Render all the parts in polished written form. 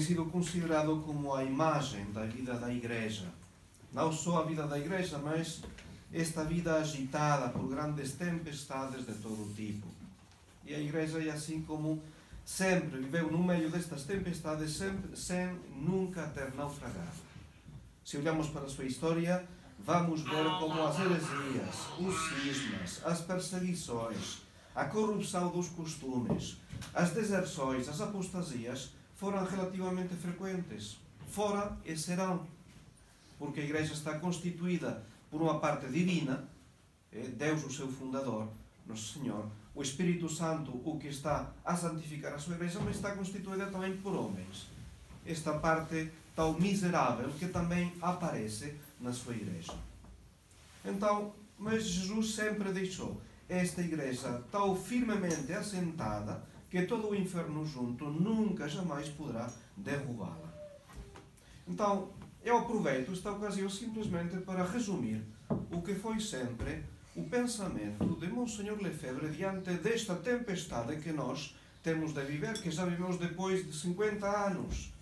sido considerado como a imagem da vida da Igreja. Não só a vida da Igreja, mas esta vida agitada por grandes tempestades de todo tipo. E a Igreja é assim como sempre viveu no meio destas tempestades, sem nunca ter naufragado. Se olhamos para a sua história, vamos ver como as heresias, os cismas, as perseguições, a corrupção dos costumes, as deserções, as apostasias foram relativamente frequentes. Fora e serão. Porque a Igreja está constituída por uma parte divina, Deus o seu fundador, Nosso Senhor, o Espírito Santo o que está a santificar a sua Igreja, mas está constituída também por homens. Esta parte tão miserável que também aparece na sua Igreja. Então, mas Jesus sempre deixou esta Igreja tão firmemente assentada que todo o inferno junto nunca jamais poderá derrubá-la. Então, eu aproveito esta ocasião simplesmente para resumir o que foi sempre o pensamento de Monsenhor Lefebvre diante desta tempestade que nós temos de viver, que já vivemos depois de 50 anos.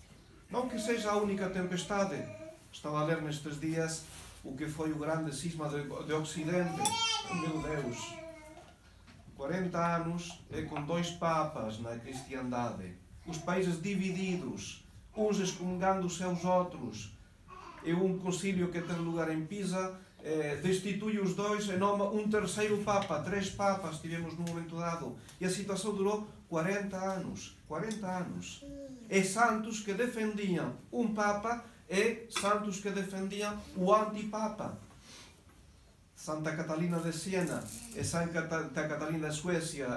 Não que seja a única tempestade. Estava a ler nestes dias o que foi o grande cisma de Ocidente. Meu Deus! 40 anos com 2 papas na cristiandade. Os países divididos, uns excomungando os seus outros. E um concílio que tem lugar em Pisa destitui os dois e noma um terceiro papa. 3 papas tivemos num momento dado. E a situação durou 40 anos. 40 anos. E santos que defendiam um papa e santos que defendiam o antipapa. Santa Catalina de Siena e Santa Catalina de Suécia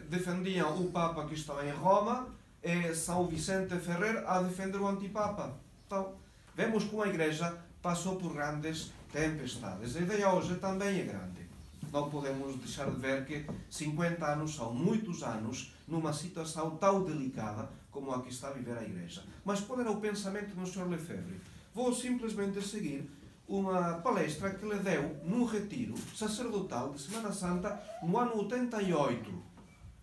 defendiam o papa que estava em Roma e São Vicente Ferrer a defender o antipapa. Então, vemos como a Igreja passou por grandes tempestades. A ideia hoje também é grande. Não podemos deixar de ver que 50 anos são muitos anos numa situação tão delicada como a que está a viver a Igreja. Mas qual era o pensamento do Sr. Lefebvre? Vou simplesmente seguir uma palestra que lhe deu num retiro sacerdotal de Semana Santa no ano 88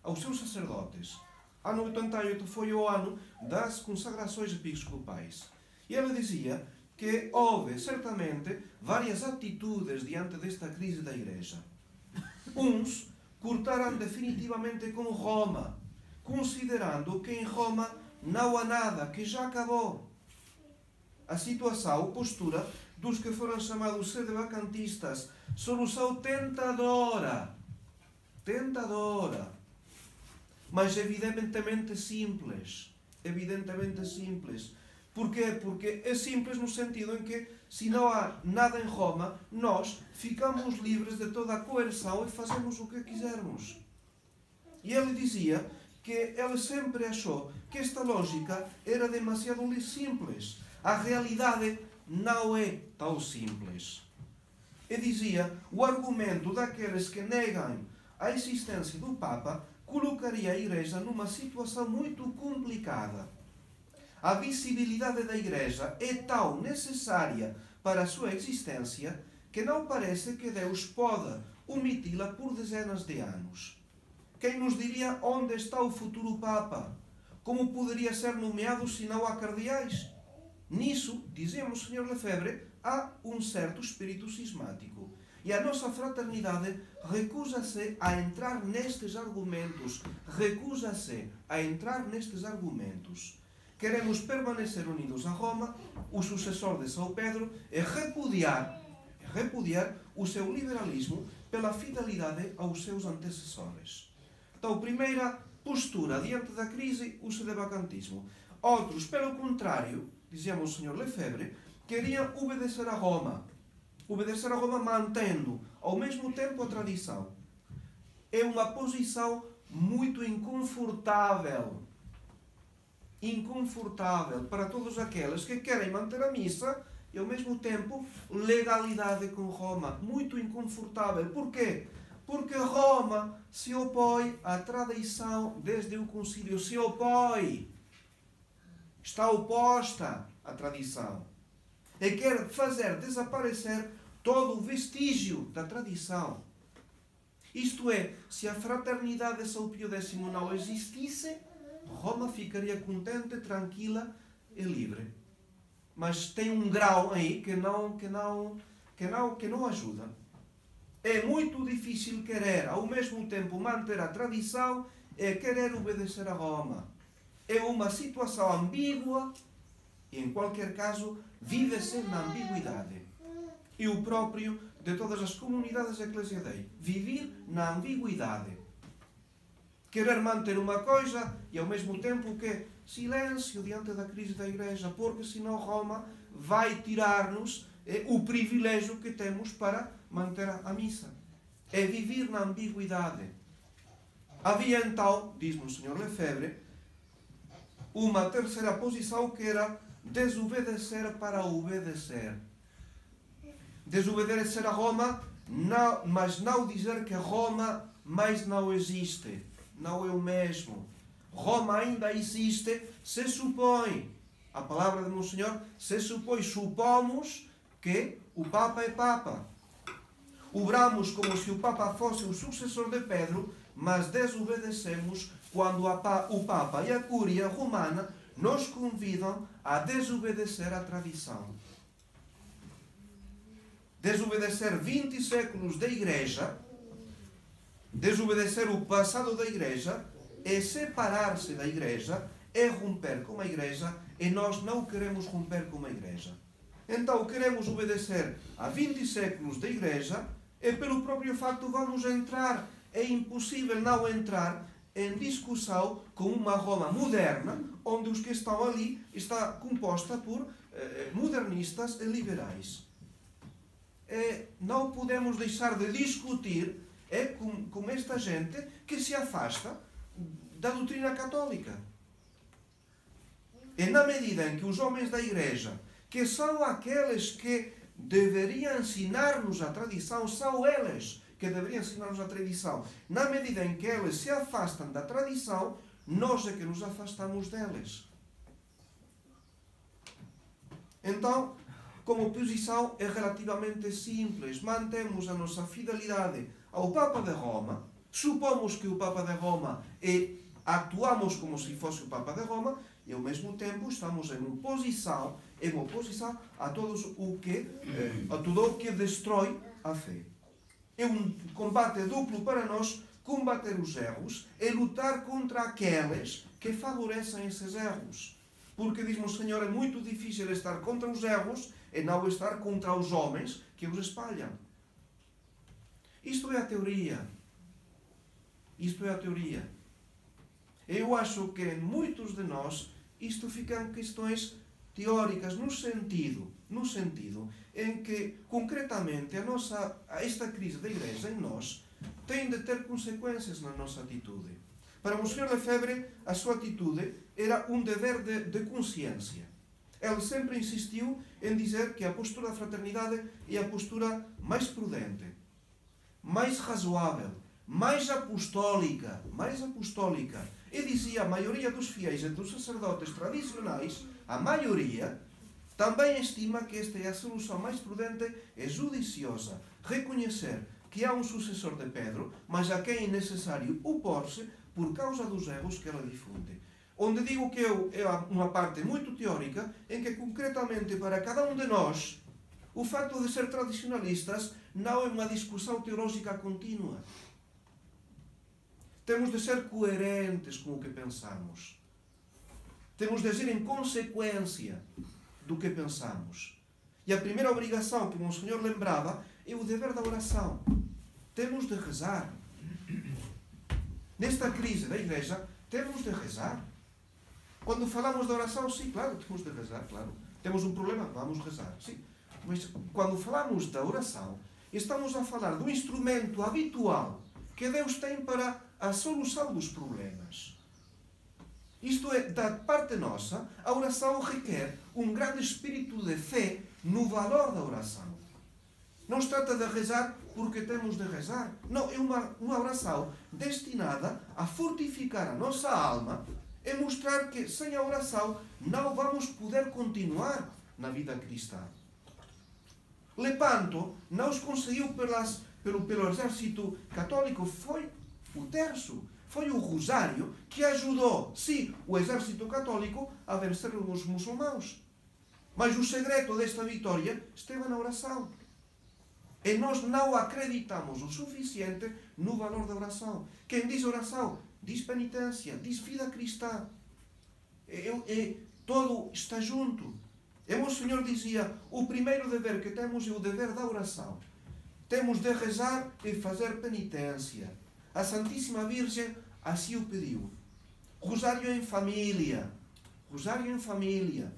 aos seus sacerdotes. Ano 88 foi o ano das consagrações episcopais. E ele dizia que houve, certamente, várias atitudes diante desta crise da Igreja. Uns cortaram definitivamente com Roma, considerando que em Roma não há nada, que já acabou. A situação, a postura dos que foram chamados sedevacantistas, solução tentadora, mas evidentemente simples. Porquê? Porque é simples no sentido em que, se não há nada em Roma, nós ficamos livres de toda a coerção e fazemos o que quisermos. E ele dizia que ele sempre achou que esta lógica era demasiado simples. A realidade não é tão simples. E dizia, o argumento daqueles que negam a existência do Papa colocaria a Igreja numa situação muito complicada. A visibilidade da Igreja é tão necessária para a sua existência que não parece que Deus pode omiti-la por dezenas de anos. Quem nos diria onde está o futuro Papa? Como poderia ser nomeado se não há cardeais? Nisso, dizemos, Sr. Lefebvre, há um certo espírito cismático. E a nossa fraternidade recusa-se a entrar nestes argumentos. Queremos permanecer unidos a Roma, o sucessor de São Pedro, e repudiar o seu liberalismo pela fidelidade aos seus antecessores. Então, primeira postura diante da crise, o sedevacantismo. Outros, pelo contrário, dizíamos o Sr. Lefebvre, queriam obedecer a Roma. Obedecer a Roma mantendo ao mesmo tempo a tradição. É uma posição muito inconfortável para todos aqueles que querem manter a missa e ao mesmo tempo legalidade com Roma. Muito inconfortável. Porquê? Porque Roma se opõe à tradição desde o concílio. Se opõe. Está oposta à tradição. E quer fazer desaparecer todo o vestígio da tradição. Isto é, se a fraternidade de São Pio X não existisse, Roma ficaria contente, tranquila, é livre. Mas tem um grau aí que não ajuda. É muito difícil querer, ao mesmo tempo, manter a tradição e querer obedecer a Roma. É uma situação ambígua e, em qualquer caso, vive-se na ambiguidade. E o próprio de todas as comunidades Ecclesia Dei. Viver na ambiguidade. Querer manter uma coisa e, ao mesmo tempo, que silêncio diante da crise da Igreja, porque senão Roma vai tirar-nos o privilégio que temos para manter a missa. É viver na ambiguidade. Havia então, diz-nos o Sr. Lefebvre, uma terceira posição que era desobedecer para obedecer. Desobedecer a Roma, não, mas não dizer que Roma mais não existe. Não é o mesmo. Roma ainda existe, se supõe. A palavra de Nosso Senhor se supõe. Supomos que o Papa é Papa. Obramos como se o Papa fosse o sucessor de Pedro, mas desobedecemos quando o Papa e a Cúria Romana nos convidam a desobedecer a tradição. Desobedecer 20 séculos da Igreja, desobedecer o passado da Igreja, é separar-se da Igreja, é romper com a Igreja, e nós não queremos romper com a Igreja. Então queremos obedecer a 20 séculos da Igreja, e pelo próprio facto vamos entrar. É impossível não entrar em discussão com uma Roma moderna, onde os que estão ali está composta por modernistas e liberais. Não podemos deixar de discutir com esta gente que se afasta da doutrina católica. E na medida em que os homens da Igreja, que são aqueles que deveriam ensinar-nos a tradição, são eles que deveriam ensinar-nos a tradição. Na medida em que eles se afastam da tradição, nós é que nos afastamos deles. Então, como posição é relativamente simples. Mantemos a nossa fidelidade ao Papa de Roma, supomos que o Papa de Roma atuamos como se fosse o Papa de Roma, e ao mesmo tempo estamos em oposição a tudo o que destrói a fé. É um combate duplo para nós, combater os erros e lutar contra aqueles que favorecem esses erros. Porque, diz-me o Senhor, é muito difícil estar contra os erros e não estar contra os homens que os espalham. Isto é a teoria. Isto é a teoria. Eu acho que em muitos de nós isto ficam questões teóricas no sentido em que, concretamente, esta crise da Igreja em nós tem de ter consequências na nossa atitude. Para o Sr. Lefebvre, a sua atitude era um dever de consciência. Ele sempre insistiu em dizer que a postura da fraternidade é a postura mais prudente, mais razoável, mais apostólica. E dizia, a maioria dos fiéis e dos sacerdotes tradicionais, a maioria, também estima que esta é a solução mais prudente e judiciosa. Reconhecer que há um sucessor de Pedro, mas a quem é necessário opor-se por causa dos erros que ele difunde. Onde digo que é uma parte muito teórica, em que concretamente para cada um de nós, o facto de ser tradicionalistas não é uma discussão teológica contínua. Temos de ser coerentes com o que pensamos. Temos de agir em consequência do que pensamos. E a primeira obrigação que o Monsenhor lembrava é o dever da oração. Temos de rezar. Nesta crise da Igreja, temos de rezar. Quando falamos de oração, sim, claro, temos de rezar, claro. Temos um problema, vamos rezar, sim. Mas quando falamos da oração, estamos a falar do instrumento habitual que Deus tem para a solução dos problemas. Isto é, da parte nossa, a oração requer um grande espírito de fé no valor da oração. Não se trata de rezar porque temos de rezar. Não, é uma oração destinada a fortificar a nossa alma e mostrar que sem a oração não vamos poder continuar na vida cristã. Lepanto não os conseguiu pelo exército católico, foi o terço, foi o rosário que ajudou, sim, o exército católico a vencer os muçulmanos. Mas o segredo desta vitória esteve na oração. E nós não acreditamos o suficiente no valor da oração. Quem diz oração, diz penitência, diz vida cristã. Todo está junto. E o Senhor dizia, o primeiro dever que temos é o dever da oração. Temos de rezar e fazer penitência. A Santíssima Virgem assim o pediu. Rosário em família. Rosário em família.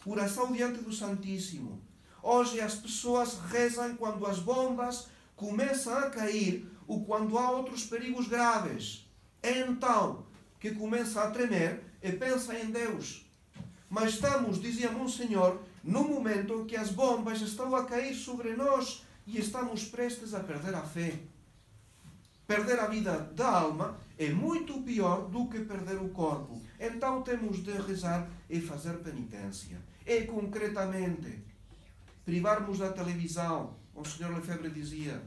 Oração diante do Santíssimo. Hoje as pessoas rezam quando as bombas começam a cair ou quando há outros perigos graves. É então que começa a tremer e pensa em Deus. Mas estamos, dizia Monsenhor, no momento em que as bombas estão a cair sobre nós e estamos prestes a perder a fé. Perder a vida da alma é muito pior do que perder o corpo. Então temos de rezar e fazer penitência. E concretamente, privarmos da televisão. O Sr. Lefebvre dizia,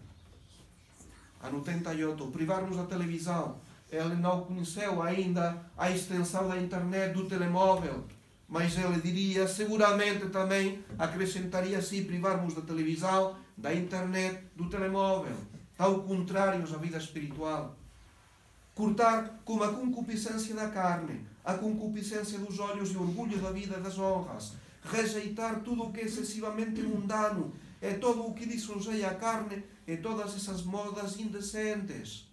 ano 88, privarmos da televisão. Ele não conheceu ainda a extensão da internet, do telemóvel. Mas ele diria, seguramente também acrescentaria assim, privarmos da televisão, da internet, do telemóvel. Ao contrário, a vida espiritual. Cortar com a concupiscência da carne, a concupiscência dos olhos e o orgulho da vida das honras. Rejeitar tudo o que é excessivamente mundano, é todo o que lisonjeia a carne, é todas essas modas indecentes.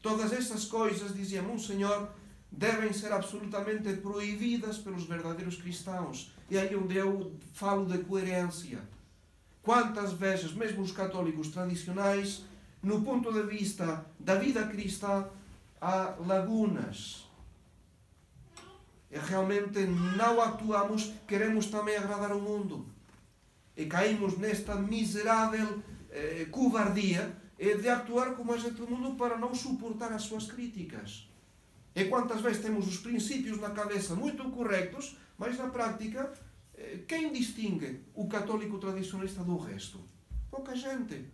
Todas essas coisas, dizia Monsenhor, devem ser absolutamente proibidas pelos verdadeiros cristãos. E aí onde eu falo de coerência. Quantas vezes, mesmo os católicos tradicionais, no ponto de vista da vida cristã, há lagunas. E realmente não atuamos, queremos também agradar ao mundo. E caímos nesta miserável covardia de actuar como a gente do mundo para não suportar as suas críticas. E quantas vezes temos os princípios na cabeça muito corretos, mas na prática, quem distingue o católico tradicionalista do resto? Pouca gente.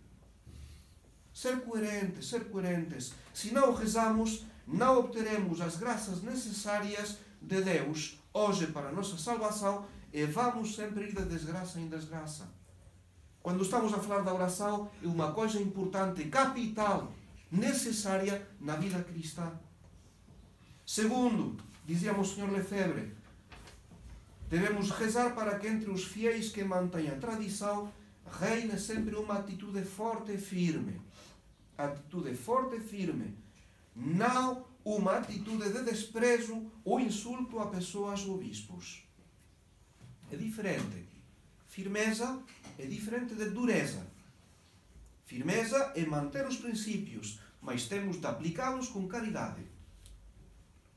Ser coerentes. Se não rezamos, não obteremos as graças necessárias de Deus hoje para a nossa salvação e vamos sempre ir de desgraça em desgraça. Quando estamos a falar da oração, é uma coisa importante, capital, necessária na vida cristã. Segundo, dizia o Sr. Lefebvre, devemos rezar para que entre os fiéis que mantêm a tradição reine sempre uma atitude forte e firme. Atitude forte e firme. Não uma atitude de desprezo ou insulto a pessoas ou bispos. É diferente. Firmeza é diferente de dureza. Firmeza é manter os princípios, mas temos de aplicá-los com caridade.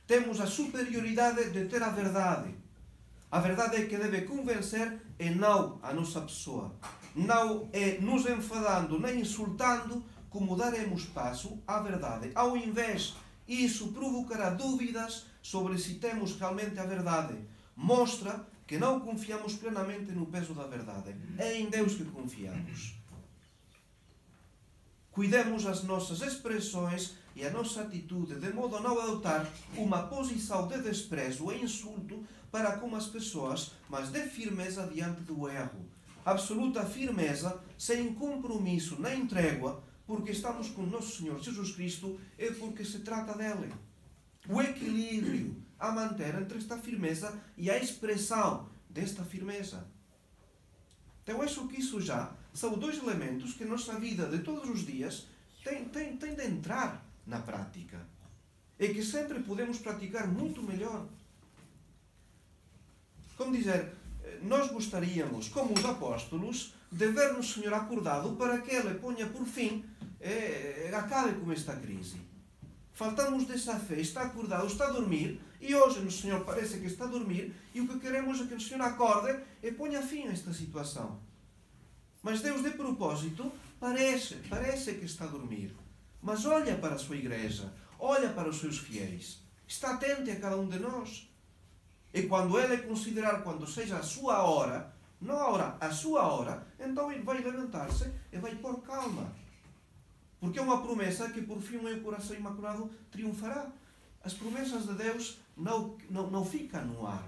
Temos a superioridade de ter a verdade. A verdade é que deve convencer e não a nossa pessoa. Não é nos enfadando nem insultando como daremos passo à verdade. Ao invés, isso provocará dúvidas sobre se temos realmente a verdade. Mostra que não confiamos plenamente no peso da verdade. É em Deus que confiamos. Cuidemos as nossas expressões e a nossa atitude, de modo a não adotar uma posição de desprezo e insulto para com as pessoas, mas de firmeza diante do erro. Absoluta firmeza, sem compromisso nem trégua, porque estamos com nosso Senhor Jesus Cristo e porque se trata dele. O equilíbrio a manter entre esta firmeza e a expressão desta firmeza. Então, acho que isso já são dois elementos que a nossa vida de todos os dias tem de entrar na prática. E que sempre podemos praticar muito melhor. Como dizer, nós gostaríamos, como os apóstolos, de ver no Senhor acordado para que Ele ponha por fim, acabe com esta crise. Faltamos dessa fé, está acordado, está a dormir, e hoje no Senhor parece que está a dormir, e o que queremos é que o Senhor acorde e ponha fim a esta situação. Mas Deus, de propósito, parece que está a dormir. Mas olha para a sua igreja, olha para os seus fiéis, está atento a cada um de nós. E quando Ele considerar, quando seja a sua hora, não a hora, a sua hora, então Ele vai levantar-se e vai pôr calma. Porque é uma promessa que por fim o meu coração imaculado triunfará. As promessas de Deus não ficam no ar.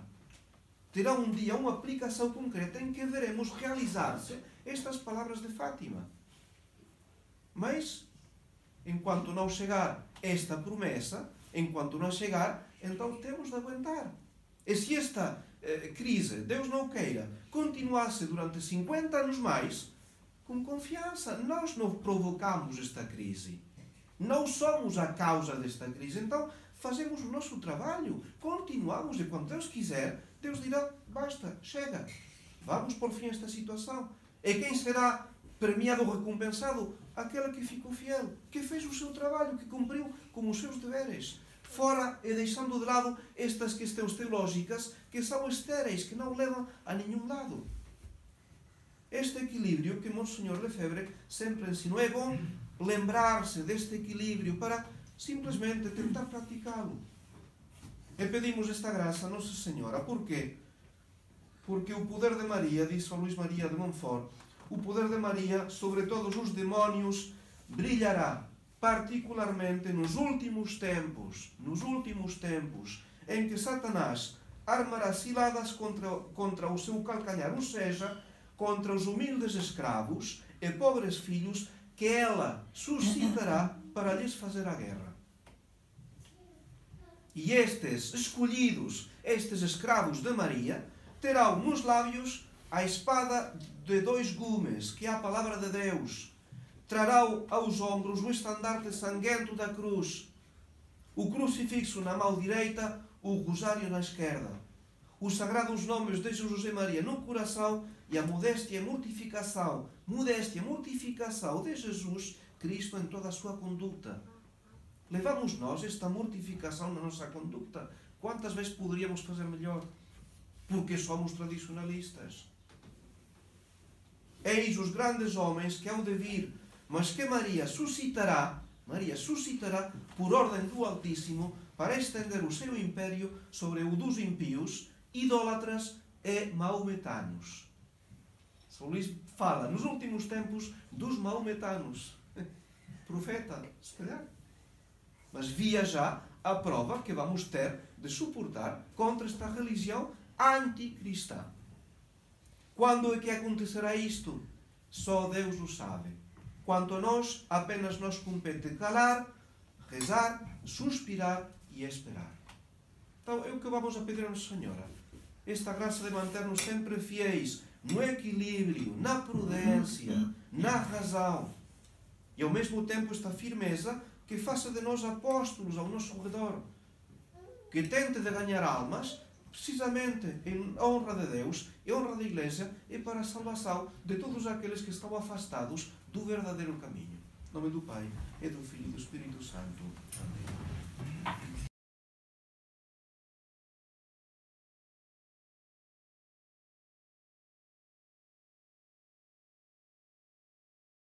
Terá um dia uma aplicação concreta em que veremos realizar-se estas palavras de Fátima. Mas, enquanto não chegar esta promessa, enquanto não chegar, então temos de aguentar. E se esta crise, Deus não queira, continuasse durante 50 anos mais, com confiança, nós não provocamos esta crise. Não somos a causa desta crise. Então, fazemos o nosso trabalho, continuamos, e quando Deus quiser, Deus dirá, basta, chega, vamos por fim a esta situação. E quem será premiado ou recompensado? Aquele que ficou fiel, que fez o seu trabalho, que cumpriu com os seus deveres. Fora e deixando de lado estas questões teológicas que são estéreis, que não levam a nenhum lado. Este equilíbrio que Monsenhor Lefebvre sempre ensinou, é bom lembrar-se deste equilíbrio para simplesmente tentar praticá-lo. E pedimos esta graça a Nossa Senhora. Por quê? Porque o poder de Maria, diz São Luís Maria de Montfort, o poder de Maria sobre todos os demónios brilhará particularmente nos últimos tempos, em que Satanás armará ciladas contra o seu calcanhar, ou seja, contra os humildes escravos e pobres filhos que ela suscitará para lhes fazer a guerra. E estes escolhidos, estes escravos de Maria, terão nos lábios a espada de 2 gumes, que é a palavra de Deus. Trarão aos ombros o estandarte sanguento da cruz, o crucifixo na mão direita, o rosário na esquerda, os sagrados nomes de Jesus e Maria no coração e a modéstia e mortificação de Jesus Cristo em toda a sua conduta. Levamos nós esta mortificação na nossa conduta? Quantas vezes poderíamos fazer melhor? Porque somos tradicionalistas. Eis os grandes homens que hão de vir, mas que Maria suscitará por ordem do Altíssimo para estender o seu império sobre o dos impíos, idólatras e maometanos. São Luís fala nos últimos tempos dos maometanos. Profeta, se calhar. Mas via já a prova que vamos ter de suportar contra esta religião anticristã. Quando é que acontecerá isto? Só Deus o sabe. Quanto a nós, apenas nos compete calar, rezar, suspirar e esperar. Então, é o que vamos a pedir a Nossa Senhora. Esta graça de manter-nos sempre fiéis no equilíbrio, na prudência, na razão. E ao mesmo tempo esta firmeza que faça de nós apóstolos ao nosso redor. Que tente de ganhar almas, precisamente em honra de Deus, em honra da Igreja e para a salvação de todos aqueles que estão afastados do verdadeiro caminho. Em nome do Pai, e do Filho e do Espírito Santo. Amém.